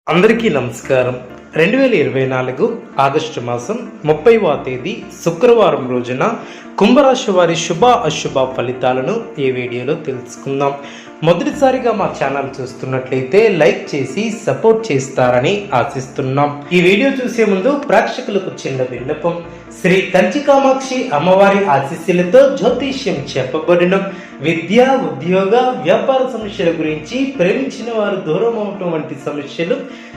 అందరికీ నమస్కారం. 2024 ఆగస్టు మాసం 30వ తేదీ శుక్రవారం రోజున కుంభరాశి వారి శుభ అశుభ ఫలితాలను ఈ వీడియోలో తెలుసుకుందాం. మొదటిసారిగా మా ఛానల్ చూస్తున్నట్లయితే లైక్ చేసి సపోర్ట్ చేస్తారని ఆశిస్తున్నాం. ఈ వీడియో చూసే ముందు ప్రేక్షకులకు చిన్న విన్నపం. శ్రీ కంచి కామాక్షి అమ్మవారి ఆశీస్సులతో జ్యోతిష్యం చెప్పబడిన విద్య, ఉద్యోగ, వ్యాపార సమస్యల గురించి, ప్రేమించిన వారు దూరం అవటం వంటి సమస్యలు,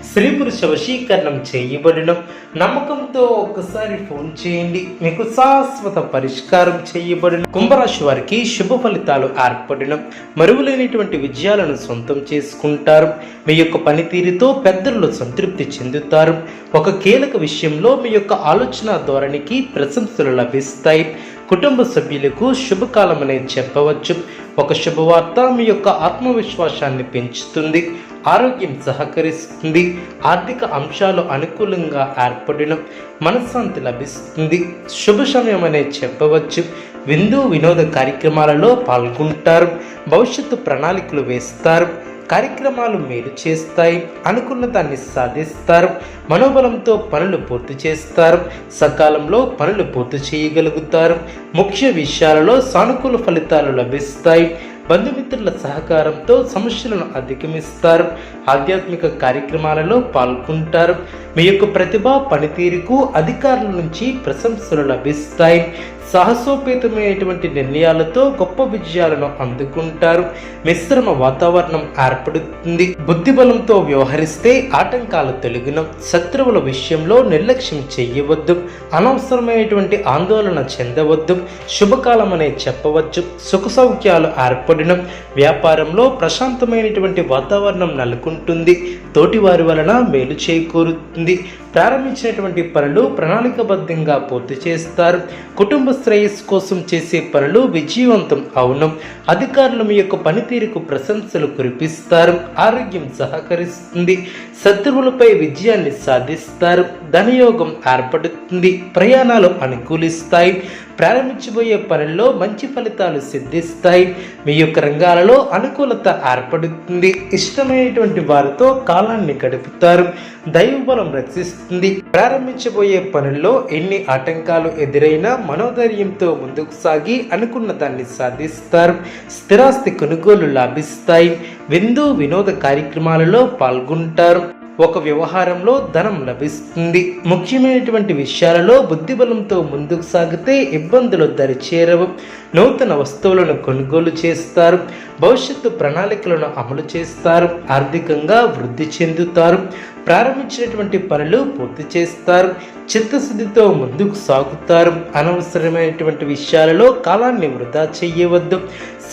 స్త్రీ పురుష వశీకరణం చేయబడిన నమ్మకంతో ఒక్కసారి ఫోన్ చేయండి, మీకు శాశ్వత పరిష్కారం చేయబడిన. కుంభరాశి వారికి శుభ ఫలితాలు ఏర్పడిన మరువులేనిటువంటి విజయాలను సొంతం చేసుకుంటారు. మీ యొక్క పనితీరుతో పెద్దలు సంతృప్తి చెందుతారు. ఒక కీలక విషయంలో మీ యొక్క ఆలోచన ధోరణికి ప్రశంసలు లభిస్తాయి. కుటుంబ సభ్యులకు శుభకాలం అనేది చెప్పవచ్చు. ఒక శుభవార్త మీ యొక్క ఆత్మవిశ్వాసాన్ని పెంచుతుంది. ఆరోగ్యం సహకరిస్తుంది. ఆర్థిక అంశాలు అనుకూలంగా ఏర్పడిన మనశ్శాంతి లభిస్తుంది. శుభ సమయం అనేది చెప్పవచ్చు. విందు వినోద కార్యక్రమాలలో పాల్గొంటారు. భవిష్యత్తు ప్రణాళికలు వేస్తారు. కార్యక్రమాలు మేలు చేస్తాయి. అనుకున్న దాన్ని సాధిస్తారు. మనోబలంతో పనులు పూర్తి చేస్తారు. సకాలంలో పనులు పూర్తి చేయగలుగుతారు. ముఖ్య విషయాలలో సానుకూల ఫలితాలు లభిస్తాయి. బంధుమిత్రుల సహకారంతో సమస్యలను అధిగమిస్తారు. ఆధ్యాత్మిక కార్యక్రమాలలో పాల్గొంటారు. మీ యొక్క ప్రతిభ పనితీరుకు అధికారుల నుంచి ప్రశంసలు లభిస్తాయి. సాహసోపేతమైనటువంటి నిర్ణయాలతో గొప్ప విజయాలను అందుకుంటారు. మిశ్రమ వాతావరణం ఏర్పడుతుంది. బుద్ధిబలంతో వ్యవహరిస్తే ఆటంకాలు తొలగిన. శత్రువుల విషయంలో నిర్లక్ష్యం చేయవద్దు. అనవసరమైనటువంటి ఆందోళన చెందవద్దు. శుభకాలం అనే చెప్పవచ్చు. సుఖ సౌఖ్యాలు ఏర్పడిన వ్యాపారంలో ప్రశాంతమైనటువంటి వాతావరణం నెలకొంటుంది. తోటివారి వలన మేలు చేకూరుతుంది. ప్రారంభించినటువంటి పనులు ప్రణాళికబద్ధంగా పూర్తి చేస్తారు. కుటుంబ శ్రేయస్సు కోసం చేసే పనులు విజయవంతం అవును. అధికారులు మీ యొక్క పనితీరుకు ప్రశంసలు కురిపిస్తారు. ఆరోగ్యం సహకరిస్తుంది. శత్రువులపై విజయాన్ని సాధిస్తారు. ధనయోగం ఏర్పడుతుంది. ప్రయాణాలు అనుకూలిస్తాయి. ప్రారంభించబోయే పనుల్లో మంచి ఫలితాలు సిద్ధిస్తాయి. మీ యొక్క రంగాలలో అనుకూలత ఏర్పడుతుంది. ఇష్టమైనటువంటి వారితో కాలాన్ని గడుపుతారు. దైవబలం రక్షిస్తుంది. ప్రారంభించబోయే పనుల్లో ఎన్ని ఆటంకాలు ఎదురైనా మనోధైర్యంతో ముందుకు సాగి అనుకున్న దాన్ని సాధిస్తారు. స్థిరాస్తి కొనుగోలు లాభిస్తాయి. విందు వినోద కార్యక్రమాలలో పాల్గొంటారు. ఒక వ్యవహారంలో ధనం లభిస్తుంది. ముఖ్యమైనటువంటి విషయాలలో బుద్ధిబలంతో ముందుకు సాగితే ఇబ్బందులు దరిచేరవు. నూతన వస్తువులను కొనుగోలు చేస్తారు. భవిష్యత్తు ప్రణాళికలను అమలు చేస్తారు. ఆర్థికంగా వృద్ధి చెందుతారు. ప్రారంభించినటువంటి పనులు పూర్తి చేస్తారు. చిత్తశుద్ధితో ముందుకు సాగుతారు. అనవసరమైనటువంటి విషయాలలో కాలాన్ని వృధా చేయవద్దు.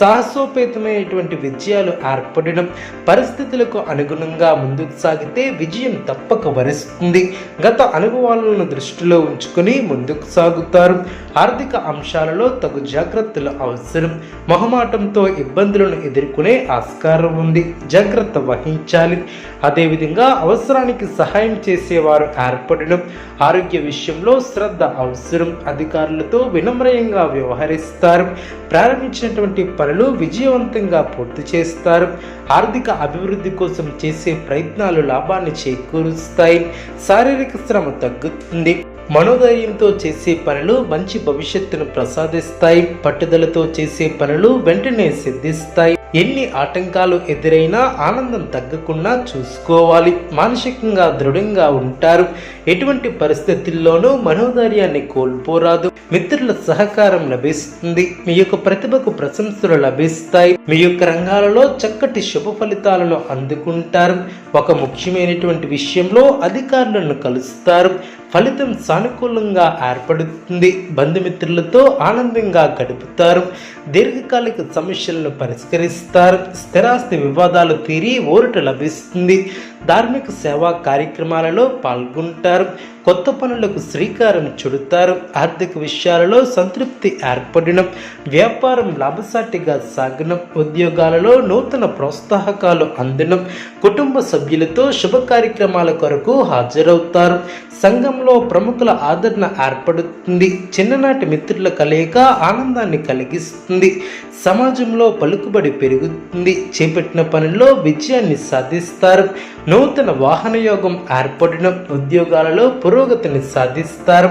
సాహసోపేతమైనటువంటి విజయాలు ఏర్పడిన పరిస్థితులకు అనుగుణంగా ముందుకు సాగితే విజయం తప్పక వరిస్తుంది. గత అనుభవాలను దృష్టిలో ఉంచుకొని ముందుకు సాగుతారు. ఆర్థిక అంశాలలో తగు జాగ్రత్తలు అవసరం. మొహమాటంతో ఇబ్బందులను ఎదుర్కొనే ఆస్కారం ఉంది. జాగ్రత్త వహించాలి. అదేవిధంగా అవసరానికి సహాయం చేసేవారు ఏర్పడిన ఆరోగ్య విషయంలో శ్రద్ధ అవసరం. అధికారులతో వినమ్రయంగా వ్యవహరిస్తారు. ప్రారంభించినటువంటి పనులు విజయవంతంగా పూర్తి చేస్తారు. ఆర్థిక అభివృద్ధి కోసం చేసే ప్రయత్నాలు లాభాన్ని చేకూరుస్తాయి. శారీరక శ్రమ తగ్గుతుంది. మనోధైర్యంతో చేసే పనులు మంచి భవిష్యత్తును ప్రసాదిస్తాయి. పట్టుదలతో చేసే పనులు వెంటనే సిద్ధిస్తాయి. ఎన్ని ఆటంకాలు ఎదురైనా ఆనందం తగ్గకుండా చూసుకోవాలి. మానసికంగా దృఢంగా ఉంటారు. ఎటువంటి పరిస్థితుల్లోనూ మనోధైర్యాన్ని కోల్పోరాదు. మిత్రుల సహకారం లభిస్తుంది. మీ యొక్క ప్రతిభకు ప్రశంసలు లభిస్తాయి. మీ యొక్క రంగాలలో చక్కటి శుభ ఫలితాలను అందుకుంటారు. ఒక ముఖ్యమైనటువంటి విషయంలో అధికారులను కలుస్తారు. ఫలితం సానుకూలంగా ఏర్పడుతుంది. బంధుమిత్రులతో ఆనందంగా గడుపుతారు. దీర్ఘకాలిక సమస్యలను పరిష్కరిస్తారు. స్థిరాస్తి వివాదాలు తీరి ఊరట లభిస్తుంది. ధార్మిక సేవా కార్యక్రమాలలో పాల్గొంటారు. కొత్త పనులకు శ్రీకారం చుడతారు. ఆర్థిక విషయాలలో సంతృప్తి ఏర్పడిన వ్యాపారం లాభసాటిగా సాగన ఉద్యోగాలలో నూతన ప్రోత్సాహకాలు అందడం కుటుంబ సభ్యులతో శుభ కార్యక్రమాల కొరకు హాజరవుతారు. సంఘంలో ప్రముఖుల ఆదరణ ఏర్పడుతుంది. చిన్ననాటి మిత్రుల కలయిక ఆనందాన్ని కలిగిస్తుంది. సమాజంలో పలుకుబడి పెరుగుతుంది, చేపట్టిన పనుల్లో విజయాన్ని సాధిస్తారు, నూతన వాహన యోగం ఏర్పడడం, ఉద్యోగాలలో పురోగతిని సాధిస్తారు,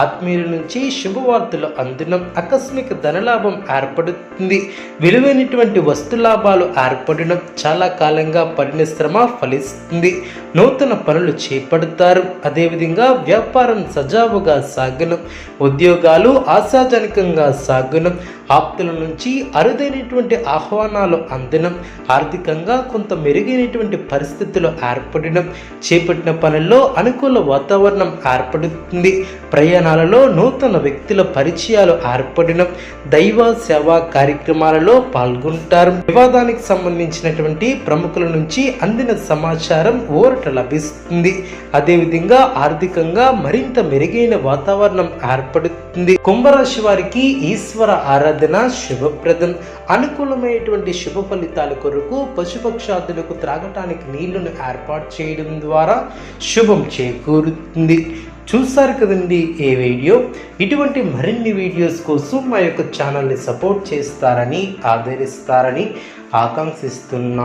ఆత్మీయుల నుంచి శుభవార్తలు అందడం, ఆకస్మిక ధనలాభం ఏర్పడుతుంది, విలువైనటువంటి వస్తు లాభాలు ఏర్పడడం, చాలా కాలంగా పడిన శ్రమ ఫలిస్తుంది, నూతన పనులు చేపడతారు, అదేవిధంగా వ్యాపారం సజావుగా సాగడం, ఉద్యోగాలు ఆశాజనకంగా సాగడం, ఆప్తుల నుంచి అరుదైనటువంటి ఆహ్వానాలు అందడం, ఆర్థికంగా కొంత మెరుగైనటువంటి పరిస్థితులు ఏర్పడడం, చేపట్టిన పనుల్లో అనుకూల వాతావరణం ఏర్పడుతుంది, ప్రయాణాలలో నూతన వ్యక్తుల పరిచయాలు ఏర్పడడం, దైవ సేవా కార్యక్రమాలలో పాల్గొంటారు, వివాదానికి సంబంధించినటువంటి ప్రముఖుల నుంచి అందిన సమాచారం ఊరట లభిస్తుంది, అదేవిధంగా ఆర్థికంగా మరింత మెరుగైన వాతావరణం ఏర్పడుతుంది. కుంభరాశి వారికి ఈశ్వర ఆరాధన శుభప్రదం. అనుకూలమైనటువంటి శుభ ఫలితాల కొరకు పశుపక్షాదులకు త్రాగటానికి నీళ్లను ఏర్పాటు చేయడం ద్వారా శుభం చేకూరుతుంది. చూసారు కదండి ఈ వీడియో. ఇటువంటి మరిన్ని వీడియోస్ కోసం మా యొక్క ఛానల్ని సపోర్ట్ చేస్తారని, ఆదరిస్తారని ఆకాంక్షిస్తున్నాను.